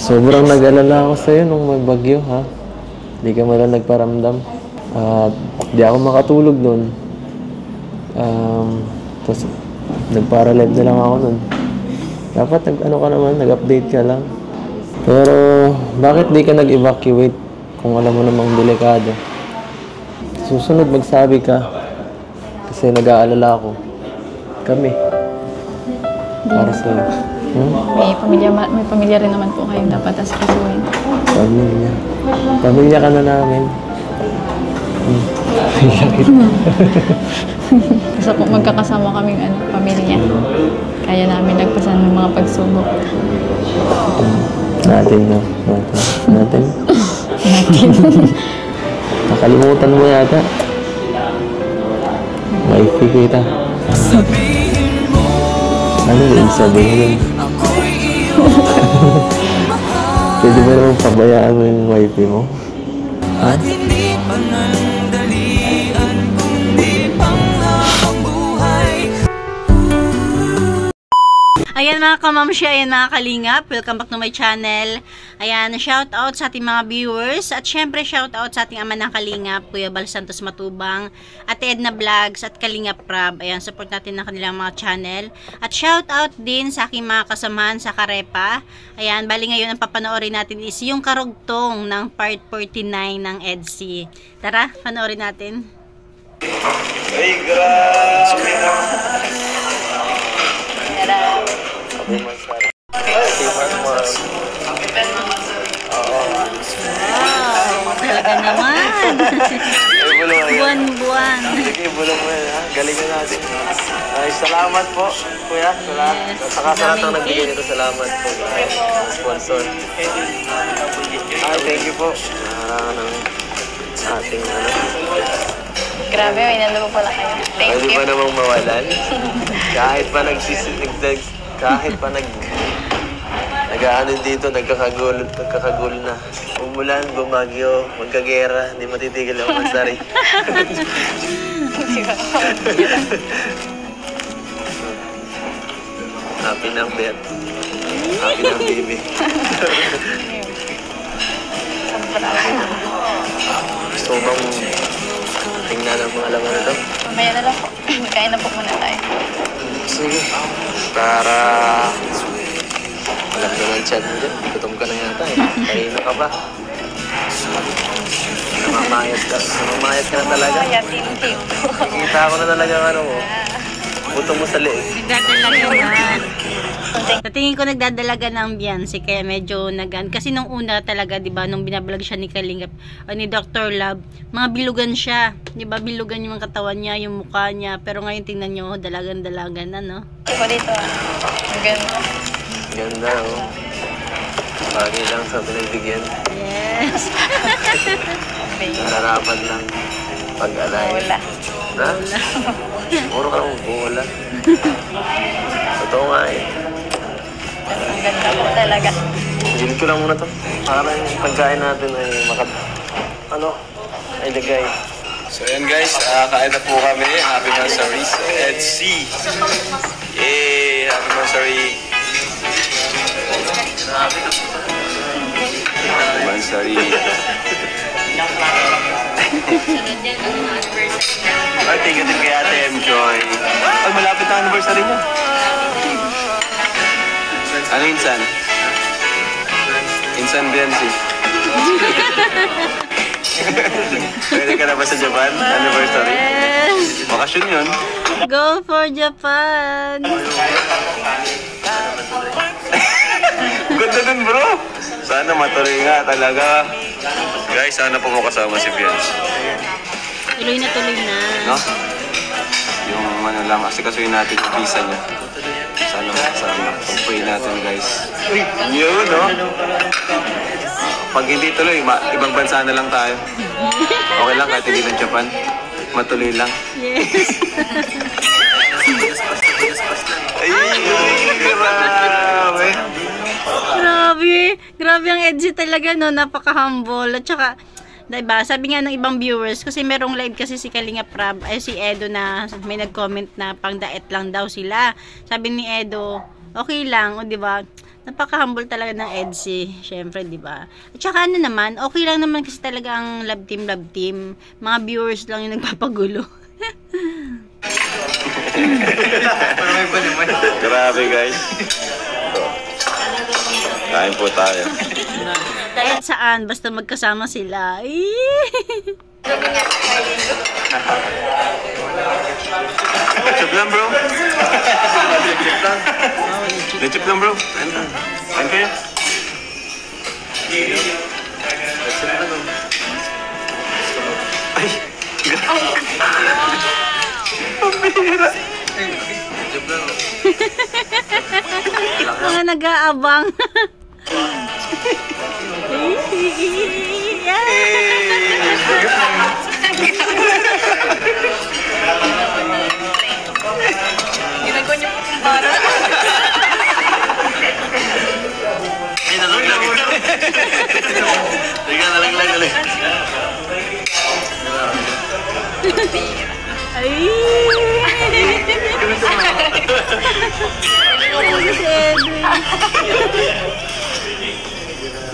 Sobrang nag-alala ako sa'yo nung may bagyo, ha? Hindi ka man lang nagparamdam. At di ako makatulog nun. Tapos nagparalive na lang ako nun. Dapat nag-update ka lang. Pero bakit di ka nag-evacuate kung alam mo namang delikado? Susunod magsabi ka. Kasi nag-aalala ako. Kami. Para sa'yo. May pamilya rin naman po kayong dapat asikasuhin. Pamilya. Pamilya ka na namin. Basta po magkakasama kaming pamilya. Kaya namin nagpasan ng mga pagsubok. Natin. Nakalimutan mo yata. Wifi kita. Ano yung sabihin? Pwede ba naman pabayaan mo yung wifi mo? Ha? Ayan mga kamamsya, ayan mga kalingap, welcome back to my channel. Ayan, shout out sa ating mga viewers at syempre shout out sa ating ama ng kalingap, Kuya Bal Santos Matubang, Ate Edna Vlogs at Kalingap Prab. Ayan, support natin ng kanilang mga channel. At shout out din sa aking mga kasamahan sa Karepa. Ayan, bali ngayon ang papanoorin natin is yung karugtong ng part 49 ng EDC. Tara, panoorin natin. Ay, grabe na. Wow, talaga naman. Buwan-buwan. Sige, bulong mo yan, ha? Galingan natin. Ay, salamat po, kuya. Salamat. Saka sa lahat ng nagbigay nito, salamat po. Sponsor. Thank you po. Ating Grabe, may nandun po pala kayo. Thank pwede you. ba namang mawalan? Kahit pa nag-ano dito, nagkakagulo na. Umulan, bumagyo, magkagera, hindi matitigil ang mansari. Happy ng bet. Happy ng baby. Gusto mo bang tingnan ang mga laman nito? Mamaya na lang po. Kain na po muna tayo. Sige. Para alam na ng chat mo dyan. Gutom ka na yata eh. Kaino ka ba? Namamayat ka na talaga. Kaya team. Nakikita ko na talaga ano mo. Gutom mo sa leeg. Nagdadalaga na. Sa tingin ko nagdadalaga ng Beyonce kaya medyo nagan. Kasi nung una talaga, di ba, nung binablog siya ni Kalingap o ni Dr. Love, mga bilugan siya. Di ba, bilugan yung katawan niya, yung mukha niya. Pero ngayon tingnan niyo, dalagan-dalagan na, no? Ito dito. Ang ganda. Ganda oh. Bagay lang sa pinagbigyan. Yes. Nararapat lang pag-alay. Wala. Ha? Puro ka lang bola. Totoo nga eh. Ang ganda po talaga. Gilid ko lang muna to. Para yung pagkain natin ay ay lagay. So ayan guys, kain na po kami. Happy Mansari sa EDC. Yay! Happy Mansari. Happy Mansari. Ay, thank you din kay Ate Enjoy. Ay, malapit na anniversary niya. Ano insan? Insan Biansi. Pwede ka na ba sa Japan? Anniversary? Yes. Bakasyon yun. Go for Japan. Ganda dun bro. Sana matuloy nga talaga. Guys, sana po mo kasama si Biansi. Tuloy na. No? Yung ano lang, kasi kasuyin natin yung visa niya. Sana makasama. Pag-pray natin guys. Yun, no? Pag hindi tuloy, ibang bansa na lang tayo. Okay lang kahit hindi ng Japan. Matuloy lang. Yes. Ay, grabe. Grabe ang edgy talaga, no? Napaka-humble. At saka, diba, sabi nga ng ibang viewers, kasi merong live kasi si Kalingap Prab, ay si Edo na may nag-comment na pang daet lang daw sila. Sabi ni Edo, okay lang, o diba? Napaka-humble talaga ng EDSI, syempre, di ba? At saka ano naman, okay lang naman kasi talaga ang love team. Mga viewers lang yung nagpapagulo. Grabe guys. Kain po tayo. Kahit saan, basta magkasama sila. Lechip lang bro. Lechip lang bro. Kain kayo. Ay. Pambira. Mga nag-aabang. Ginagawa niyo po yung para. Ay, nalaglag. Teka, nalaglag. Ay! Si Edwin.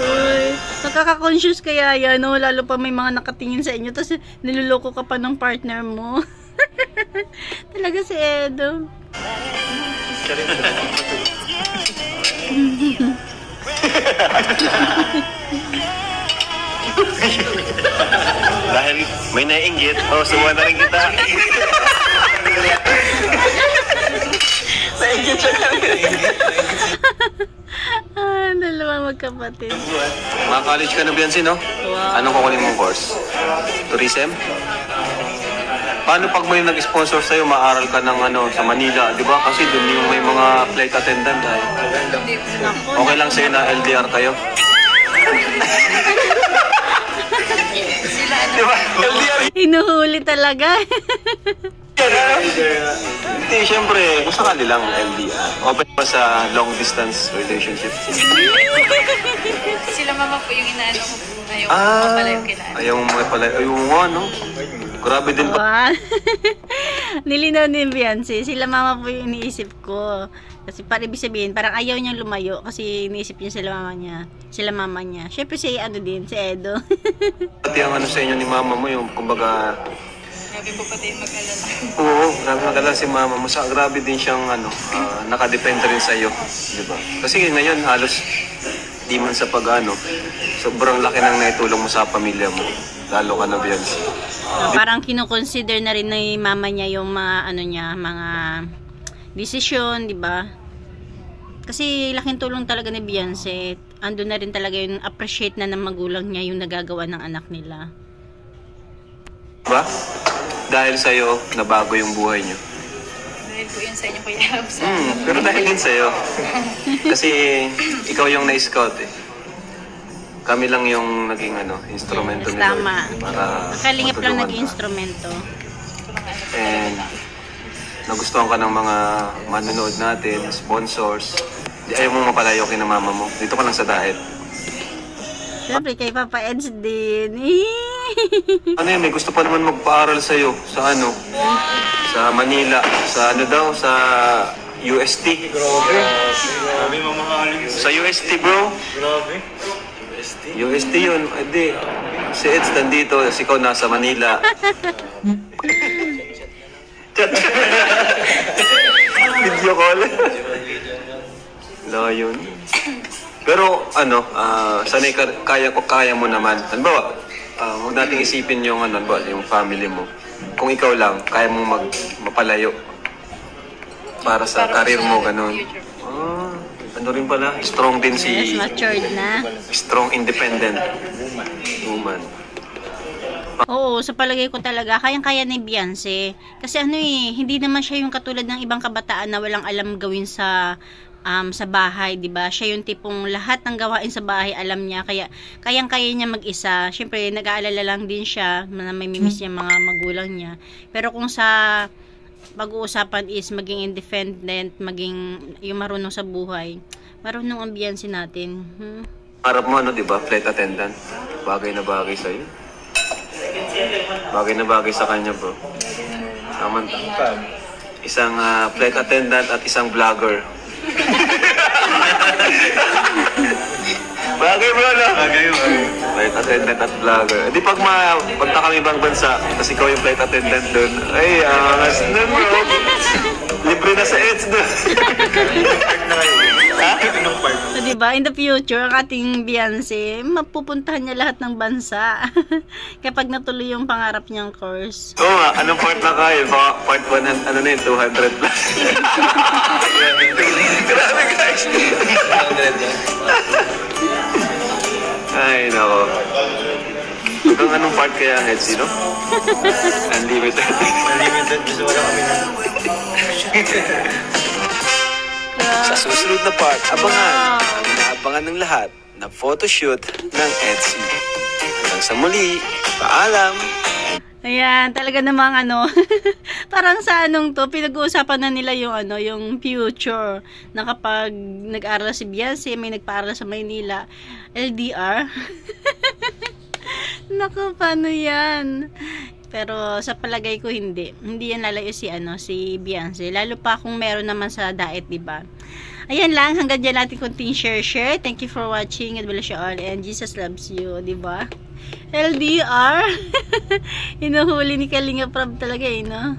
Uy, nakaka-conscious kaya yan, no? Lalo pa may mga nakatingin sa inyo, tapos niloloko ka pa ng partner mo. Talaga si Edo. Dahil may naiinggit, suwa na rin kita. Naiinggit siya na rin. Dalawang magkapatid. Mga college ka na, Biancy, no? Wow. Anong kukunin mong course? Tourism? Paano pag may nag-sponsor sa'yo, maaral ka ng sa Manila, di ba? Kasi doon yung may mga flight attendant. Okay lang sa'yo na LDR kayo? Di ba? LDR! Hinuhuli talaga. Hindi, syempre, kung sakali lang LDR. Open pa sa long distance relationship. Sila mama po yung inaano ko. Ayaw ko mapalayo kila. Ayaw mo mapalayo. Ayaw mo, no? Grabe din pa. Wow. Nilinaw ni Beyonce. Sila mama po yung iniisip ko. Kasi para ibig sabihin, parang ayaw niyang lumayo kasi iniisip niya sila mama niya. Sila mama niya. Syempre si si Edo. Pati ang sa inyo ni mama mo, yung kumbaga... Grabe po pati yung mag-alala. Oo, grabe mag-alala si mama mo. Grabe din siyang nakadepende rin sa'yo. Diba? Kasi ngayon halos di man sa sobrang laki ng naitulong mo sa pamilya mo. Lalo ka na, Beyonce. Parang kinukonsider na rin ni mama niya yung mga mga desisyon, di ba? Kasi laking tulong talaga ni Beyonce. Ando na rin talaga yung appreciate na ng magulang niya yung nagagawa ng anak nila. Diba? Dahil sa'yo, nabago yung buhay niyo. Dahil po yun sa inyo, Kuya Abs. Pero dahil din sa'yo. Kasi ikaw yung na-scout eh. Kami lang yung naging instrumento Yes, ni Lord. tama. Para Kalingap lang matulungan naging ka. instrumento. And nagustuhan ka ng mga manonood natin, sponsors. Di ayaw mo mapalayo kay na mama mo. Dito ka lang sa diet. Siyempre, kay Papa Eds din. Ano yun, may gusto pa naman magpaaral sa'yo sa sa Manila, sa sa UST. Grabe, mamahalin. Sa UST, bro. Grabe. UST yun. Hindi. Si Eds nandito, si ikaw nasa Manila. Video call. Wala yun. Pero sanay kaya mo naman. Halimbawa, huwag nating isipin yung yung family mo. Kung ikaw lang, kaya mo mapalayo para sa career mo, ganun. Rin pala, strong din Yes, si matured na. strong independent woman. Oo, sa palagay ko talaga, kayang-kaya ni Beyonce. Kasi hindi naman siya yung katulad ng ibang kabataan na walang alam gawin sa bahay, 'di ba? Siya yung tipong lahat ng gawain sa bahay alam niya, kaya kayang-kaya niya mag-isa. Syempre, nag-aalala lang din siya na may mimiss niya mga magulang niya. Pero kung sa pag-uusapan is maging independent, maging yung marunong sa buhay, marunong ang Beyonce natin. Harap mo, 'di ba? Flight attendant. Bagay na bagay sa'yo. Bagay na bagay sa kanya, bro. Tama. Isang flight attendant at isang vlogger. Bagay bro, no? Bagay mo. Flight attendant at vlogger. Di pag punta kami ibang bansa, tapos ikaw yung flight attendant doon. Ay, angas na bro. Libre na sa EDS doon. Part na kayo. Ha? Anong part? So, diba, in the future, ang ating Beyonce, mapupuntahan niya lahat ng bansa. Kapag natuloy yung pangarap niyang course. Oo nga, anong part na kayo? Baka part 100, ano na yun, 200 plus. Grabe guys. Ay, nako. Hanggang anong part kaya ang EDSI, no? Unlimited. Unlimited. Gusto wala kami na. Sa susunod na part, abangan ang inaabangan ng lahat na photoshoot ng EDSI. Hanggang sa muli, paalam! Ayan, talaga namang ano, parang sa anong to, pinag-uusapan na nila yung ano, yung future, na kapag nag-aral si Beyonce, may nagpa-aral sa Maynila, LDR. Naku, paano yan? Pero sa palagay ko hindi yan lalayo si si Beyonce, lalo pa kung meron naman sa diet, di ba? Ayan lang, hanggang dyan natin kunting share. Thank you for watching. God bless you all and Jesus loves you, di ba? LDR. Hinuhuli ni Kalinga Prab talaga no?